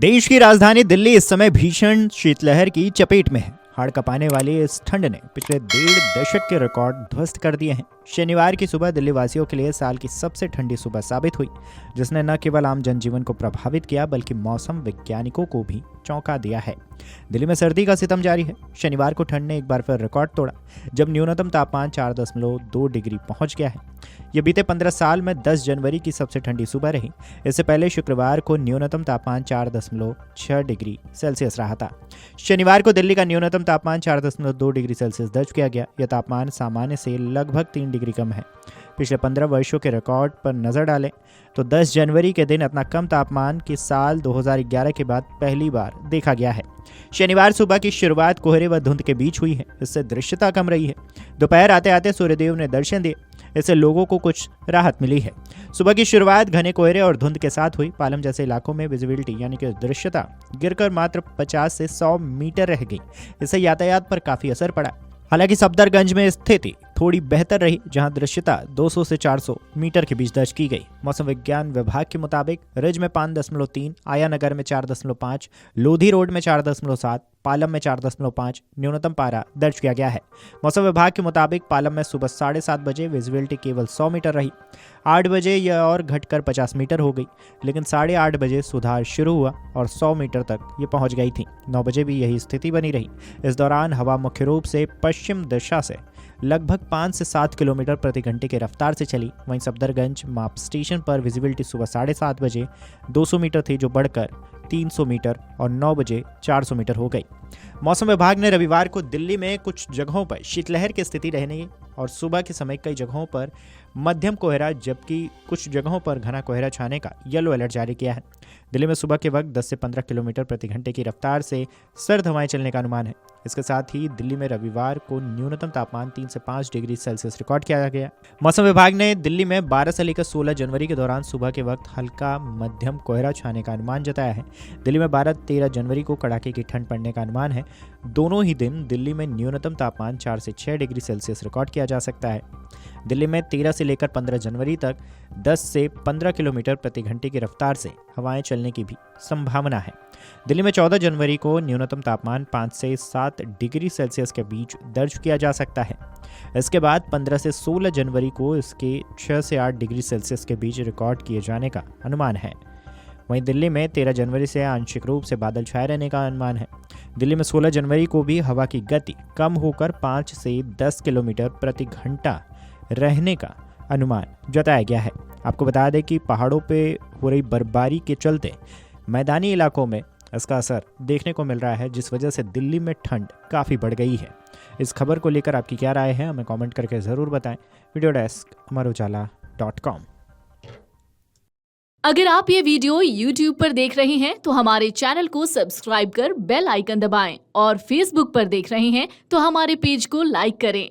देश की राजधानी दिल्ली इस समय भीषण शीतलहर की चपेट में है। हाड़ कपाने वाली इस ठंड ने पिछले 1.5 दशक के रिकॉर्ड ध्वस्त कर दिए हैं। शनिवार की सुबह दिल्ली वासियों के लिए साल की सबसे ठंडी सुबह साबित हुई, जिसने न केवल आम जनजीवन को प्रभावित किया बल्कि मौसम वैज्ञानिकों को भी चौंका दिया है। दिल्ली में सर्दी का सितम जारी है। शनिवार को ठंड ने एक बार फिर रिकॉर्ड तोड़ा, जब न्यूनतम तापमान 4.2 डिग्री पहुंच गया है। यह बीते 15 साल में 10 जनवरी की सबसे ठंडी सुबह रही। इससे पहले शुक्रवार को न्यूनतम तापमान 4.6 डिग्री सेल्सियस रहा था। शनिवार को दिल्ली का न्यूनतम तापमान 4.2 डिग्री सेल्सियस दर्ज किया गया। यह तापमान सामान्य से लगभग 3 डिग्री कम है। पिछले 15 वर्षों के रिकॉर्ड पर नजर डालें तो 10 जनवरी के दिन इतना कम तापमान की साल 2011 के बाद पहली बार देखा गया है। शनिवार सुबह की शुरुआत कोहरे व धुंध के बीच हुई है। इससे दृश्यता कम रही है। दोपहर आते आते सूर्यदेव ने दर्शन दिए। इससे लोगों को कुछ राहत मिली है। सुबह की शुरुआत घने कोहरे और धुंध के साथ हुई। पालम जैसे इलाकों में विजिबिलिटी यानी कि दृश्यता गिरकर मात्र 50 से 100 मीटर रह गई। इससे यातायात पर काफी असर पड़ा। हालांकि सफदरगंज में स्थिति थोड़ी बेहतर रही, जहां दृश्यता 200 से 400 मीटर के बीच दर्ज की गई। मौसम विज्ञान विभाग के मुताबिक रिज में 5.3, आया नगर में 4.5, लोधी रोड में 4.7, पालम में 4.5 न्यूनतम पारा दर्ज किया गया है। मौसम विभाग के मुताबिक पालम में सुबह 7:30 बजे विजिबिलिटी केवल 100 मीटर रही। 8 बजे यह और घटकर 50 मीटर हो गई, लेकिन 8:30 बजे सुधार शुरू हुआ और 100 मीटर तक ये पहुंच गई थी। 9 बजे भी यही स्थिति बनी रही। इस दौरान हवा मुख्य रूप से पश्चिम दिशा से लगभग 5 से 7 किलोमीटर प्रति घंटे की रफ्तार से चली। वहीं सफदरगंज माप स्टेशन पर विजिबिलिटी सुबह 7:30 बजे 200 मीटर थी, जो बढ़कर 300 मीटर और 9 बजे 400 मीटर हो गई। मौसम विभाग ने रविवार को दिल्ली में कुछ जगहों पर शीतलहर की स्थिति रहने और सुबह के समय कई जगहों पर मध्यम कोहरा जबकि कुछ जगहों पर घना कोहरा छाने का येलो अलर्ट जारी किया है। दिल्ली में सुबह के वक्त 10 से 15 किलोमीटर प्रति घंटे की रफ्तार से सर्द हवाएं चलने का अनुमान है। इसके साथ ही दिल्ली में रविवार को न्यूनतम तापमान 3 से 5 डिग्री सेल्सियस रिकॉर्ड किया गया। मौसम विभाग ने दिल्ली में 12 से लेकर 16 जनवरी के दौरान सुबह के वक्त हल्का मध्यम कोहरा छाने का अनुमान जताया है। दिल्ली में 12-13 जनवरी को कड़ाके की ठंड पड़ने का अनुमान है। दोनों ही दिन दिल्ली में न्यूनतम तापमान 4 से 6 डिग्री सेल्सियस रिकॉर्ड किया जा सकता है। दिल्ली में 13 से लेकर 15 जनवरी तक 10 से 15 किलोमीटर प्रति घंटे की रफ्तार से हवाएं चलने की भी संभावना है। दिल्ली में 14 जनवरी को न्यूनतम तापमान 5 से 7 डिग्री सेल्सियस के बीच दर्ज किया जा सकता है। इसके बाद 15 से 16 जनवरी को इसके 6 से 8 डिग्री सेल्सियस के बीच रिकॉर्ड किए जाने का अनुमान है। वहीं दिल्ली में 13 जनवरी से आंशिक रूप से बादल छाए रहने का अनुमान है। दिल्ली में 16 जनवरी को भी हवा की गति कम होकर 5 से 10 किलोमीटर प्रति घंटा रहने का अनुमान जताया गया है। आपको बता दें कि पहाड़ों पे हो रही बर्फबारी के चलते मैदानी इलाकों में इसका असर देखने को मिल रहा है, जिस वजह से दिल्ली में ठंड काफ़ी बढ़ गई है। इस खबर को लेकर आपकी क्या राय है, हमें कमेंट करके ज़रूर बताएं। वीडियो डेस्क अमरुजाला.com। अगर आप ये वीडियो YouTube पर देख रहे हैं तो हमारे चैनल को सब्सक्राइब कर बेल आइकन दबाएं और Facebook पर देख रहे हैं तो हमारे पेज को लाइक करें।